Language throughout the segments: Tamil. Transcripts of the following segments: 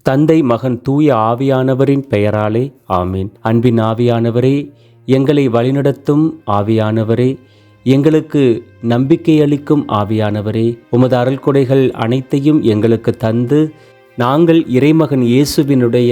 தந்தை, மகன், தூய ஆவியானவரின் பெயராலே ஆமீன். அன்பின் ஆவியானவரே, எங்களை வழிநடத்தும் ஆவியானவரே, எங்களுக்கு நம்பிக்கை அளிக்கும் ஆவியானவரே, உமது அருள்கொடைகள் அனைத்தையும் எங்களுக்கு தந்து நாங்கள் இறைமகன் இயேசுவினுடைய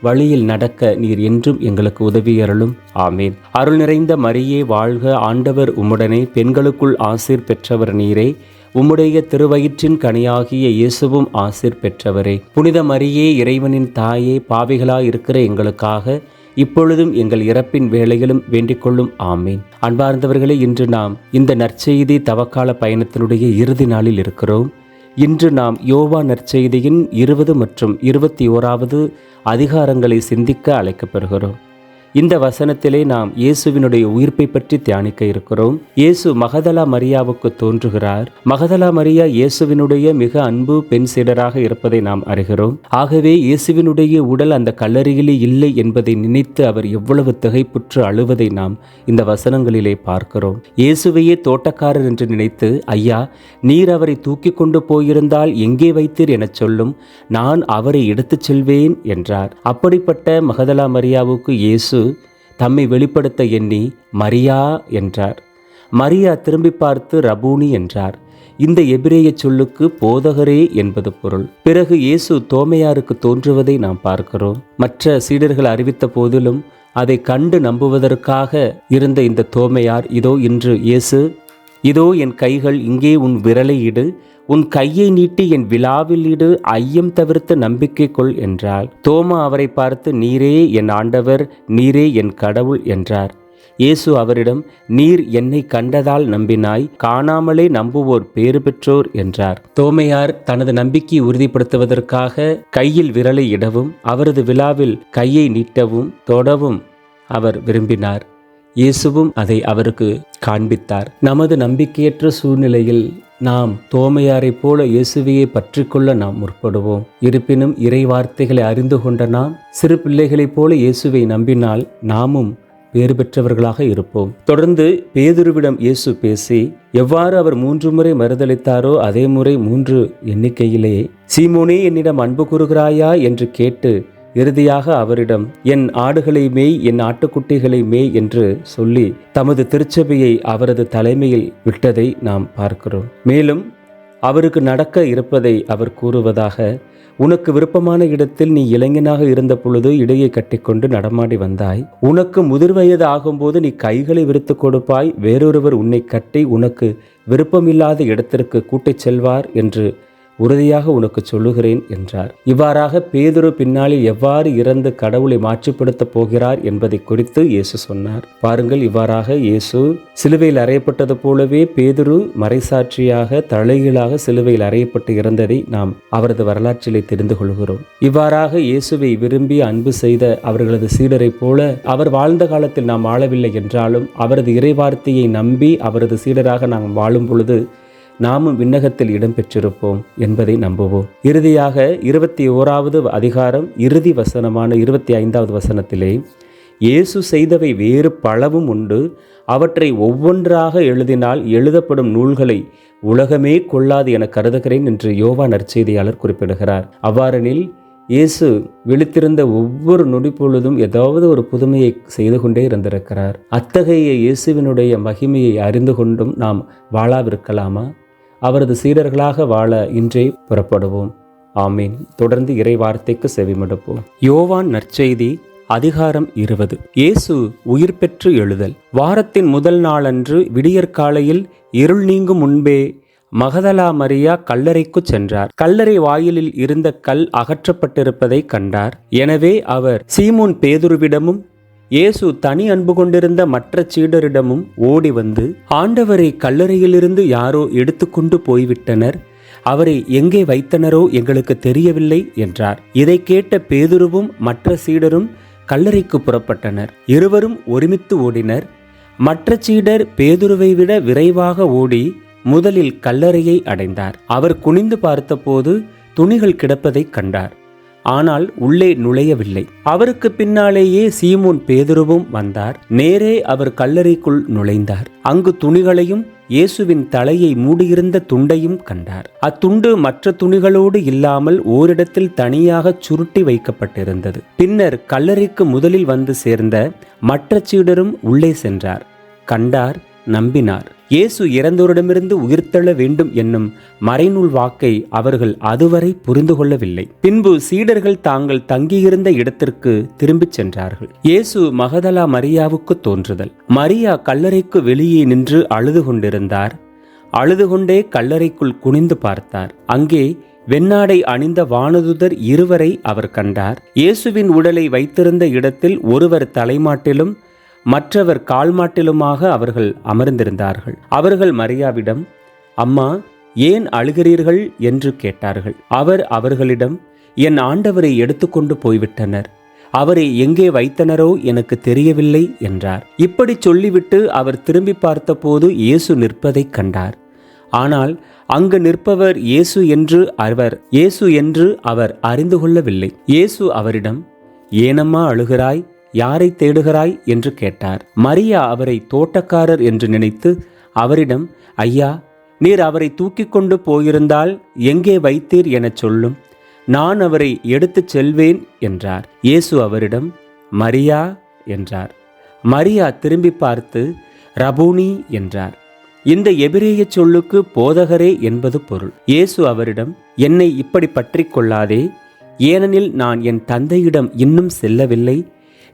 வழியில் நடக்க நீர் என்றும் எங்களுக்கு உதவியருளும். ஆமீன். அருள் நிறைந்த மரியே வாழ்க, ஆண்டவர் உம்முடனே, பெண்களுக்குள் ஆசீர் பெற்றவர் நீரே, உம்முடைய திருவயிற்றின் கனியாகிய இயேசுவும் ஆசீர் பெற்றவரே. புனித மரியே, இறைவனின் தாயே, பாவிகளாய் இருக்கிற எங்களுக்காக இப்பொழுதும் எங்கள் இறப்பின் வேளையிலும் வேண்டிக் கொள்ளும். ஆமீன். அன்பார்ந்தவர்களே, இன்று நாம் இந்த நற்செய்தி தவக்கால பயணத்தினுடைய இறுதி நாளில் இருக்கிறோம். இன்று நாம் யோவான் நற்செய்தியின் 20 மற்றும் 21வது அதிகாரங்களை சிந்திக்க அழைக்கப்பெறுகிறோம். இந்த வசனத்திலே நாம் இயேசுவினுடைய உயிர்ப்பை பற்றி தியானிக்க இருக்கிறோம். இயேசு மகதலா மரியாவுக்கு தோன்றுகிறார். மகதலா மரியா இயேசுவினுடைய மிக அன்பு பெண் சீடராக இருப்பதை நாம் அறிகிறோம். ஆகவே இயேசுவினுடைய உடல் அந்த கல்லறையிலே இல்லை என்பதை நினைத்து அவர் எவ்வளவு திகைப்புற்று அழுவதை நாம் இந்த வசனங்களிலே பார்க்கிறோம். இயேசுவையே தோட்டக்காரர் என்று நினைத்து, ஐயா, நீர் அவரை தூக்கி கொண்டு போயிருந்தால் எங்கே வைத்தீர் எனச் சொல்லும், நான் அவரை எடுத்துச் செல்வேன் என்றார். அப்படிப்பட்ட மகதலா மரியாவுக்கு இயேசு தம்மை வெளிப்படுத்த எண்ணி மரியா என்றார். மரியா திரும்பி பார்த்து ரபூனி என்றார். இந்த எபிரேய சொல்லுக்கு போதகரே என்பது பொருள். பிறகு இயேசு தோமையாருக்கு தோன்றுவதை நாம் பார்க்கிறோம். மற்ற சீடர்கள் அறிவித்த போதிலும் அதை கண்டு நம்புவதற்காக இருந்த இந்த தோமையார், இதோ இன்று இயேசு, இதோ என் கைகள், இங்கே உன் விரலை இடு, உன் கையை நீட்டி என் விலாவில் இடு, ஐயம் தவிர்த்து நம்பிக்கை கொள் என்றார். தோமா அவரை பார்த்து, நீரே என் ஆண்டவர், நீரே என் கடவுள் என்றார். இயேசு அவரிடம், நீர் என்னை கண்டதால் நம்பினாய், காணாமலே நம்புவோர் பேறு பெற்றோர் என்றார். தோமையார் தனது நம்பிக்கையை உறுதிப்படுத்துவதற்காக கையில் விரலை இடவும் அவரது விலாவில் கையை நீட்டவும் தொடவும் அவர் விரும்பினார். இயேசுவும் அதை அவருக்கு காண்பித்தார். நமது நம்பிக்கையற்ற சூழ்நிலையில் நாம் தோமையாரைப் போல இயேசுவையை பற்றி கொள்ள நாம் முற்படுவோம். இருப்பினும் இறை வார்த்தைகளை அறிந்து கொண்ட நாம் சிறு பிள்ளைகளைப் போல இயேசுவை நம்பினால் நாமும் பேறு பெற்றவர்களாக இருப்போம். தொடர்ந்து பேதுருவிடம் இயேசு பேசி எவ்வாறு அவர் 3 முறை மறுதளித்தாரோ அதே முறை 3 எண்ணிக்கையிலே, சீமோனே, என்னிடம் அன்பு கூறுகிறாயா என்று கேட்டு இறுதியாக அவரிடம், என் ஆடுகளை மேய், என் ஆட்டுக்குட்டிகளை மேய் என்று சொல்லி தமது திருச்சபையை அவரது தலைமையில் விட்டதை நாம் பார்க்கிறோம். மேலும் அவருக்கு நடக்க இருப்பதை அவர் கூறுவதாக, உனக்கு விருப்பமான இடத்தில் நீ இளைஞனாக இருந்த பொழுது இடையை கட்டிக்கொண்டு நடமாடி வந்தாய். உனக்கு முதிர் வயது ஆகும்போது நீ கைகளை விரித்து கொடுப்பாய். வேறொருவர் உன்னை கட்டி உனக்கு விருப்பமில்லாத இடத்திற்கு கூட்டிச் செல்வார் என்று உறுதியாக உனக்கு சொல்லுகிறேன் என்றார். இவ்வாறாக பேதுரு பின்னாளில் எவ்வாறு இறந்து கடவுளை மாட்சிப்படுத்தப் போகிறார் என்பதை குறித்து இயேசு சொன்னார். பாருங்கள், இவ்வாறாக இயேசு சிலுவையில் அறையப்பட்டது போலவே பேதுரு மறைசாட்சியாக தலைகீழாக சிலுவையில் அறையப்பட்டு இறந்ததை நாம் அவரது வரலாற்றிலே தெரிந்து கொள்கிறோம். இவ்வாறாக இயேசுவை விரும்பி அன்பு செய்த அவர்களது சீடரைப் போல அவர் வாழ்ந்த காலத்தில் நாம் வாழவில்லை என்றாலும் அவரது இறைவார்த்தையை நம்பி அவரது சீடராக நாம் வாழும் பொழுது நாமும் விண்ணகத்தில் இடம் பெற்றிருப்போம் என்பதை நம்புவோம். இறுதியாக 21வது அதிகாரம் இறுதி வசனமான 25வது வசனத்திலே, இயேசு செய்தவை வேறு பலவும் உண்டு, அவற்றை ஒவ்வொன்றாக எழுதினால் எழுதப்படும் நூல்களை உலகமே கொள்ளாது என கருதுகிறேன் என்று யோவான் நற்செய்தியாளர் குறிப்பிடுகிறார். அவ்வாறெனில் இயேசு விழித்திருந்த ஒவ்வொரு நொடி பொழுதும் ஏதாவது ஒரு புதுமையை செய்து கொண்டே இருந்திருக்கிறார். அத்தகைய இயேசுவினுடைய மகிமையை அறிந்து கொண்டும் நாம் வாழாவிருக்கலாமா? அவரது சீடர்களாக வாழ இன்றே புறப்படுவோம். ஆமீன். தொடர்ந்து இறை வார்த்தைக்கு செவிமடுப்போம். யோவான் நற்செய்தி அதிகாரம் 20. இயேசு உயிர் பெற்று எழுதல். வாரத்தின் முதல் நாளன்று விடியற்காலையில் இருள் நீங்கும் முன்பே மகதலா மரியா கல்லறைக்கு சென்றார். கல்லறை வாயிலில் இருந்த கல் அகற்றப்பட்டிருப்பதை கண்டார். எனவே அவர் சீமோன் பேதுருவிடமும் இயேசு தனி அன்பு கொண்டிருந்த மற்ற சீடரிடமும் ஓடி வந்து, ஆண்டவரை கல்லறையிலிருந்து யாரோ எடுத்துக்கொண்டு போய்விட்டனர், அவரை எங்கே வைத்தனரோ எங்களுக்கு தெரியவில்லை என்றார். இதை கேட்ட பேதுருவும் மற்ற சீடரும் கல்லறைக்கு புறப்பட்டனர். இருவரும் ஒருமித்து ஓடினர். மற்ற சீடர் பேதுருவை விட விரைவாக ஓடி முதலில் கல்லறையை அடைந்தார். அவர் குனிந்து பார்த்தபோது துணிகள் கிடப்பதை கண்டார். ஆனால் உள்ளே நுழையவில்லை. அவருக்கு பின்னாலேயே சீமோன் பேதுருவும் வந்தார். நேரே அவர் கல்லறைக்குள் நுழைந்தார். அங்கு துணிகளையும் இயேசுவின் தலையை மூடியிருந்த துண்டையும் கண்டார். அத்துண்டு மற்ற துணிகளோடு இல்லாமல் ஓரிடத்தில் தனியாக சுருட்டி வைக்கப்பட்டிருந்தது. பின்னர் கல்லறைக்கு முதலில் வந்து சேர்ந்த மற்ற சீடரும் உள்ளே சென்றார். கண்டார், நம்பினார். இயேசு இறந்தோரிடமிருந்து உயிர்த்தெழ வேண்டும் என்னும் மறைநூல் வாக்கை அவர்கள் அதுவரை புரிந்து கொள்ளவில்லை. பின்பு சீடர்கள் தாங்கள் தங்கியிருந்த இடத்திற்கு திரும்பிச் சென்றார்கள். இயேசு மகதலா மரியாவுக்கு தோன்றுதல். மரியா கல்லறைக்கு வெளியே நின்று அழுது கொண்டிருந்தார். அழுது கொண்டே கல்லறைக்குள் குனிந்து பார்த்தார். அங்கே வெண்ணாடை அணிந்த வானதுதர் இருவரை அவர் கண்டார். இயேசுவின் உடலை வைத்திருந்த இடத்தில் ஒருவர் தலைமாட்டிலும் மற்றவர் கால்மாட்டிலுமாக அவர்கள் அமர்ந்திருந்தார்கள். அவர்கள் மரியாவிடம், அம்மா, ஏன் அழுகிறீர்கள் என்று கேட்டார்கள். அவர் அவர்களிடம், என் ஆண்டவரை எடுத்துக்கொண்டு போய்விட்டனர். அவரை எங்கே வைத்தனரோ எனக்கு தெரியவில்லை என்றார். இப்படி சொல்லிவிட்டு அவர் திரும்பி பார்த்தபோது இயேசு நிற்பதைக் கண்டார். ஆனால் அங்கு நிற்பவர் இயேசு என்று அவர் அறிந்து கொள்ளவில்லை. இயேசு அவரிடம், ஏனம்மா அழுகிறாய்? யாரை தேடுகிறாய் என்று கேட்டார். மரியா அவரை தோட்டக்காரர் என்று நினைத்து அவரிடம், ஐயா, நீர் அவரை தூக்கி கொண்டு போயிருந்தால் எங்கே வைத்தீர் எனச் சொல்லும், நான் அவரை எடுத்துச் செல்வேன் என்றார். இயேசு அவரிடம், மரியா என்றார். மரியா திரும்பி பார்த்து ரபூனி என்றார். இந்த எபிரேய சொல்லுக்கு போதகரே என்பது பொருள். இயேசு அவரிடம், என்னை இப்படி பற்றி கொள்ளாதே, ஏனெனில் நான் என் தந்தையிடம் இன்னும் செல்லவில்லை.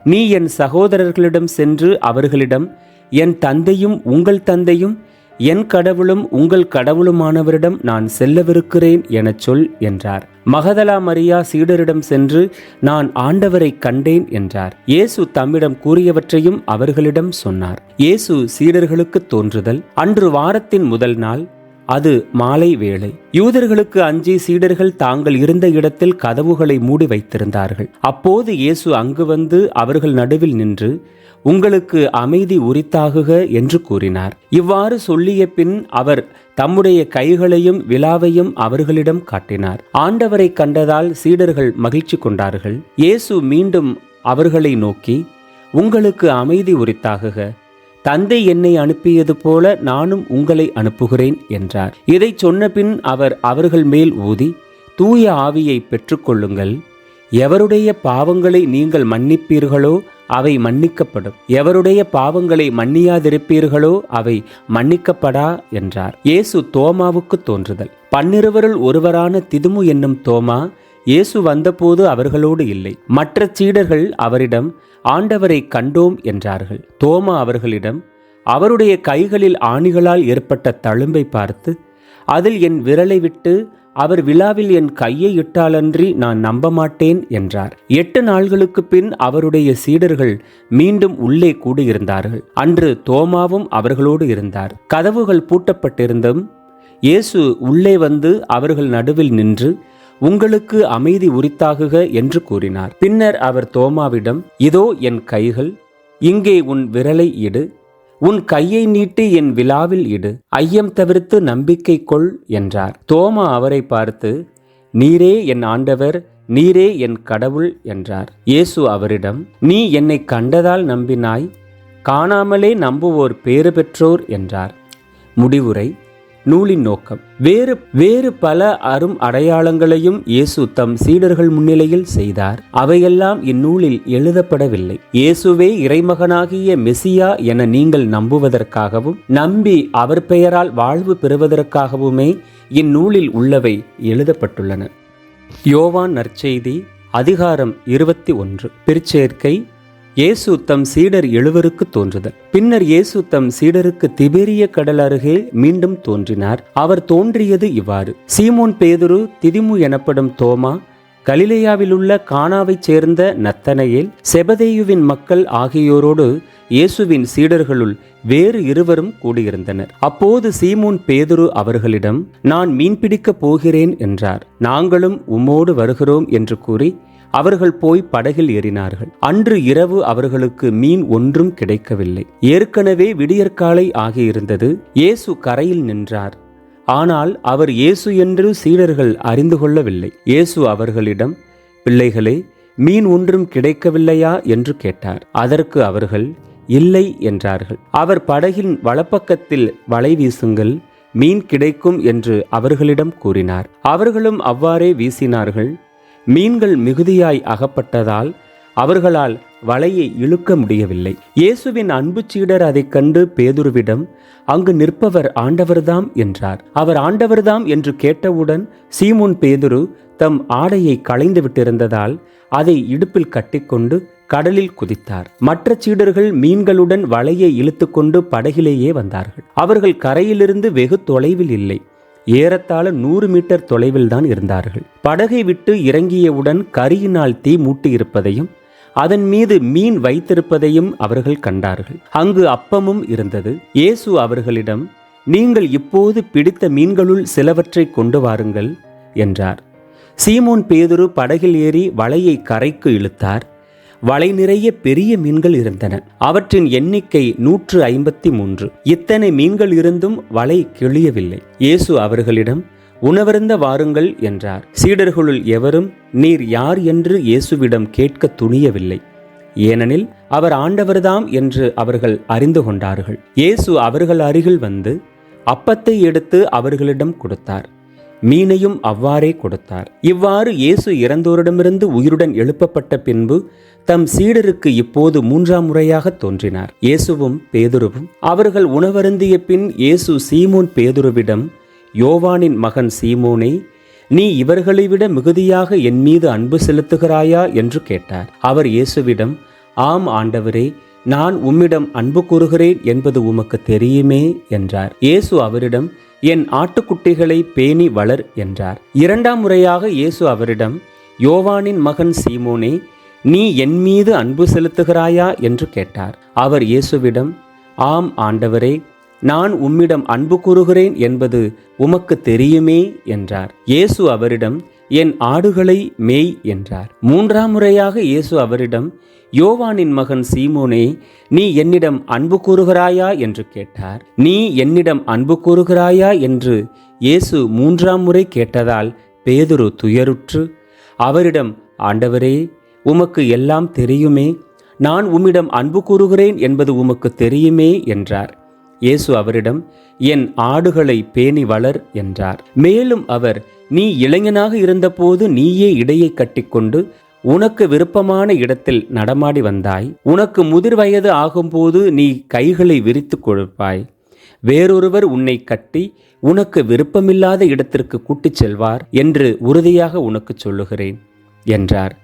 நீ என் சகோதரர்களிடம் சென்று அவர்களிடம், என் தந்தையும் உங்கள் தந்தையும் என் கடவுளும் உங்கள் கடவுளுமானவரிடம் நான் செல்லவிருக்கிறேன் எனச் சொல் என்றார். மகதலா மரியா சீடரிடம் சென்று, நான் ஆண்டவரை கண்டேன் என்றார். இயேசு தம்மிடம் கூறியவற்றையும் அவர்களிடம் சொன்னார். இயேசு சீடர்களுக்கு தோன்றுதல். அன்று வாரத்தின் முதல் நாள். அது மாலை வேளை. யூதர்களுக்கு அஞ்சி சீடர்கள் தாங்கள் இருந்த இடத்தில் கதவுகளை மூடி வைத்திருந்தார்கள். அப்போது இயேசு அங்கு வந்து அவர்கள் நடுவில் நின்று, உங்களுக்கு அமைதி உரித்தாகுக என்று கூறினார். இவ்வாறு சொல்லிய பின் அவர் தம்முடைய கைகளையும் விலாவையும் அவர்களிடம் காட்டினார். ஆண்டவரை கண்டதால் சீடர்கள் மகிழ்ச்சி கொண்டார்கள். இயேசு மீண்டும் அவர்களை நோக்கி, உங்களுக்கு அமைதி உரித்தாகுக. தந்தை என்னை அனுப்பியது போல நானும் உங்களை அனுப்புகிறேன் என்றார். இதை சொன்ன பின் அவர் அவர்கள் மேல் ஊதி, தூய ஆவியை பெற்றுக்கொள்ளுங்கள். எவருடைய பாவங்களை நீங்கள் மன்னிப்பீர்களோ அவை மன்னிக்கப்படும், எவருடைய பாவங்களை மன்னியாதிருப்பீர்களோ அவை மன்னிக்கப்படா என்றார். இயேசு தோமாவுக்கு தோன்றுதல். 12 ஒருவரான திதுமு என்னும் தோமா இயேசு வந்தபோது அவர்களோடு இல்லை. மற்ற சீடர்கள் அவரிடம், ஆண்டவரை கண்டோம் என்றார்கள். தோமா அவர்களிடம், அவருடைய கைகளில் ஆணிகளால் ஏற்பட்ட தழும்பை பார்த்து, அதில் என் விரலை விட்டு அவர் விழாவில் என் கையை இட்டாலன்றி நான் நம்ப மாட்டேன் என்றார். 8 நாள்களுக்கு பின் அவருடைய சீடர்கள் மீண்டும் உள்ளே கூடியிருந்தார்கள். அன்று தோமாவும் அவர்களோடு இருந்தார். கதவுகள் பூட்டப்பட்டிருந்தும் இயேசு உள்ளே வந்து அவர்கள் நடுவில் நின்று, உங்களுக்கு அமைதி உரித்தாகுக என்று கூறினார். பின்னர் அவர் தோமாவிடம், இதோ என் கைகள், இங்கே உன் விரலை இடு, உன் கையை நீட்டி என் விலாவில் இடு, ஐயம் தவிர்த்து நம்பிக்கை கொள் என்றார். தோமா அவரை பார்த்து, நீரே என் ஆண்டவர், நீரே என் கடவுள் என்றார். இயேசு அவரிடம், நீ என்னை கண்டதால் நம்பினாய், காணாமலே நம்புவோர் பேறு பெற்றோர் என்றார். முடிவுரை. நூலின் நோக்கம். வேறு பல அரும் அடையாளங்களையும் இயேசு தம் சீடர்கள் முன்னிலையில் செய்தார். அவையெல்லாம் இந்நூலில் எழுதப்படவில்லை. இயேசுவே இறைமகனாகிய மெசியா என நீங்கள் நம்புவதற்காகவும் நம்பி அவர் பெயரால் வாழ்வு பெறுவதற்காகவுமே இந்நூலில் உள்ளவை எழுதப்பட்டுள்ளன. யோவான் நற்செய்தி அதிகாரம் 21. பிற்சேர்க்கை. இயேசு தம் சீடர் 7 தோன்றுதல். பின்னர் இயேசு தம் சீடருக்கு திபேரிய கடல் அருகே மீண்டும் தோன்றினார். அவர் தோன்றியது இவ்வாறு. சீமோன் பேதுரு, திதிமு எனப்படும் தோமா, கலிலேயாவிலுள்ள கானாவைச் சேர்ந்த நத்தனயேல், செபதேயுவின் மக்கள் ஆகியோரோடு இயேசுவின் சீடர்களுள் வேறு 2 கூடியிருந்தனர். அப்போது சீமோன் பேதுரு அவர்களிடம், நான் மீன்பிடிக்கப் போகிறேன் என்றார். நாங்களும் உம்மோடு வருகிறோம் என்று கூறி அவர்கள் போய் படகில் ஏறினார்கள். அன்று இரவு அவர்களுக்கு மீன் ஒன்றும் கிடைக்கவில்லை. ஏற்கனவே விடியற்காலை ஆகியிருந்தது. இயேசு கரையில் நின்றார். ஆனால் அவர் இயேசு என்று சீடர்கள் அறிந்து கொள்ளவில்லை. இயேசு அவர்களிடம், பிள்ளைகளே, மீன் ஒன்றும் கிடைக்கவில்லையா என்று கேட்டார். அதற்கு அவர்கள் இல்லை என்றார்கள். அவர் படகின் வலப்பக்கத்தில் வலை வீசுங்கள், மீன் கிடைக்கும் என்று அவர்களிடம் கூறினார். அவர்களும் அவ்வாறே வீசினார்கள். மீன்கள் மிகுதியாய் அகப்பட்டதால் அவர்களால் வலையை இழுக்க முடியவில்லை. இயேசுவின் அன்பு சீடர் அதைக் கண்டு பேதுருவிடம், அங்கு நிற்பவர் ஆண்டவர்தாம் என்றார். அவர் ஆண்டவர்தாம் என்று கேட்டவுடன் சீமோன் பேதுரு தம் ஆடையை களைந்து விட்டிருந்ததால் அதை இடுப்பில் கட்டிக்கொண்டு கடலில் குதித்தார். மற்ற சீடர்கள் மீன்களுடன் வலையை இழுத்து கொண்டு படகிலேயே வந்தார்கள். அவர்கள் கரையிலிருந்து வெகு தொலைவில் இல்லை, ஏறத்தாழ 100 மீட்டர் தொலைவில் தான் இருந்தார்கள். படகை விட்டு இறங்கியவுடன் கரியினால் தீ மூட்டியிருப்பதையும் அதன் மீது மீன் வைத்திருப்பதையும் அவர்கள் கண்டார்கள். அங்கு அப்பமும் இருந்தது. இயேசு அவர்களிடம், நீங்கள் இப்போது பிடித்த மீன்களுள் சிலவற்றை கொண்டு வாருங்கள் என்றார். சீமோன் பேதுரு படகில் ஏறி வலையை கரைக்கு இழுத்தார். வலை நிறைய பெரிய மீன்கள் இருந்தன. அவற்றின் எண்ணிக்கை 153. இத்தனை மீன்கள் இருந்தும் வலை கிழியவில்லை. இயேசு அவர்களிடம், உணவருந்த வாருங்கள் என்றார். சீடர்களுள் எவரும் நீர் யார் என்று இயேசுவிடம் கேட்க துணியவில்லை. ஏனெனில் அவர் ஆண்டவர்தாம் என்று அவர்கள் அறிந்து கொண்டார்கள். இயேசு அவர்கள் அருகில் வந்து அப்பத்தை எடுத்து அவர்களிடம் கொடுத்தார். மீனையும் அவ்வாறே கொடுத்தார். இவ்வாறு இயேசு இறந்தோரிடமிருந்து உயிருடன் எழுப்பப்பட்ட பின்பு தம் சீடருக்கு இப்போது 3ஆம் முறையாக தோன்றினார். இயேசுவும் பேதுருவும். அவர்கள் உணவருந்திய பின் இயேசு சீமோன் பேதுருவிடம், யோவானின் மகன் சீமோனே, நீ இவர்களை விட மிகுதியாக என் மீது அன்பு செலுத்துகிறாயா என்று கேட்டார். அவர் இயேசுவிடம், ஆம் ஆண்டவரே, நான் உம்மிடம் அன்பு கூறுகிறேன் என்பது உமக்கு தெரியுமே என்றார். இயேசு அவரிடம், என் ஆட்டுக்குட்டிகளை பேணி வளர் என்றார். 2ஆம் முறையாக இயேசு அவரிடம், யோவானின் மகன் சீமோனே, நீ என் மீது அன்பு செலுத்துகிறாயா என்று கேட்டார். அவர் இயேசுவிடம், ஆம் ஆண்டவரே, நான் உம்மிடம் அன்பு கூறுகிறேன் என்பது உமக்கு தெரியுமே என்றார். இயேசு அவரிடம், என் ஆடுகளை மேய் என்றார். 3ஆம் முறையாக இயேசு அவரிடம், யோவானின் மகன் சீமோனே, நீ என்னிடம் அன்பு கூறுகிறாயா என்று கேட்டார். நீ என்னிடம் அன்பு கூறுகிறாயா என்று இயேசு 3ஆம் முறை கேட்டதால் பேதுரு துயருற்று அவரிடம், ஆண்டவரே, உமக்கு எல்லாம் தெரியுமே, நான் உம்மிடம் அன்பு கூறுகிறேன் என்பது உமக்கு தெரியுமே என்றார். இயேசு அவரிடம், என் ஆடுகளை பேணி வளர் என்றார். மேலும் அவர், நீ இளைஞனாக இருந்தபோது நீயே இடையை கட்டிக்கொண்டு உனக்கு விருப்பமான இடத்தில் நடமாடி வந்தாய். உனக்கு முதிர் வயது ஆகும்போது நீ கைகளை விரித்து கொடுப்பாய். வேறொருவர் உன்னை கட்டி உனக்கு விருப்பமில்லாத இடத்திற்கு கூட்டிச் செல்வார் என்று உறுதியாக உனக்கு சொல்லுகிறேன் என்றார்.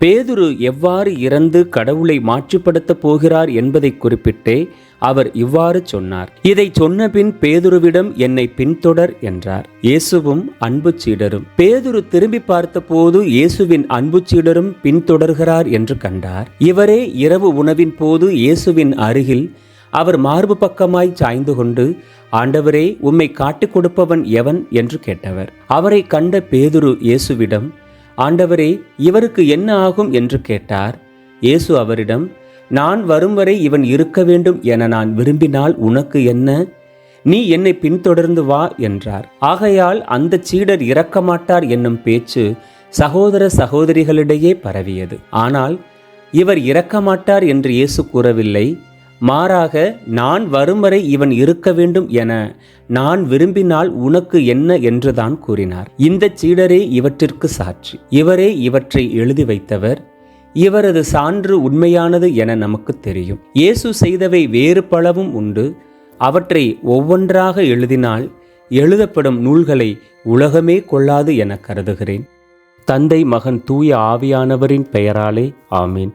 பேதுரு எவ்வாறு இறந்து கடவுளை மாட்சிப்படுத்தப் போகிறார் என்பதை குறிப்பிட்டே அவர் இவ்வாறு சொன்னார். இதை சொன்ன பின் பேதுருவிடம், என்னை பின்தொடர் என்றார். இயேசுவும் அன்பு சீடரும். பேதுரு திரும்பி பார்த்தபோது இயேசுவின் அன்பு சீடரும் பின்தொடர்கிறார் என்று கண்டார். இவரே இரவு உணவின் போது இயேசுவின் அருகில் அவர் மார்பு பக்கமாய் சாய்ந்து கொண்டு, ஆண்டவரே, உம்மை காட்டிக் கொடுப்பவன் எவன் என்று கேட்டவர். அவரை கண்ட பேதுரு இயேசுவிடம், ஆண்டவரே, இவருக்கு என்ன ஆகும் என்று கேட்டார். இயேசு அவரிடம், நான் வரும் வரை இவன் இருக்க வேண்டும் என நான் விரும்பினால் உனக்கு என்ன? நீ என்னை பின்தொடர்ந்து வா என்றார். ஆகையால் அந்த சீடர் இறக்க மாட்டார் என்னும் பேச்சு சகோதர சகோதரிகளிடையே பரவியது. ஆனால் இவர் இறக்க மாட்டார் என்று இயேசு கூறவில்லை. மாறாக, நான் வரும் வரை இவன் இருக்க வேண்டும் என நான் விரும்பினால் உனக்கு என்ன என்றுதான் கூறினார். இந்த சீடரே இவற்றிற்கு சாட்சி. இவரே இவற்றை எழுதி வைத்தவர். இவரது சான்று உண்மையானது என நமக்கு தெரியும். இயேசு செய்தவை வேறு பலவும் உண்டு. அவற்றை ஒவ்வொன்றாக எழுதினால் எழுதப்படும் நூல்களை உலகமே கொள்ளாது என கருதுகிறேன். தந்தை, மகன், தூய ஆவியானவரின் பெயராலே ஆமீன்.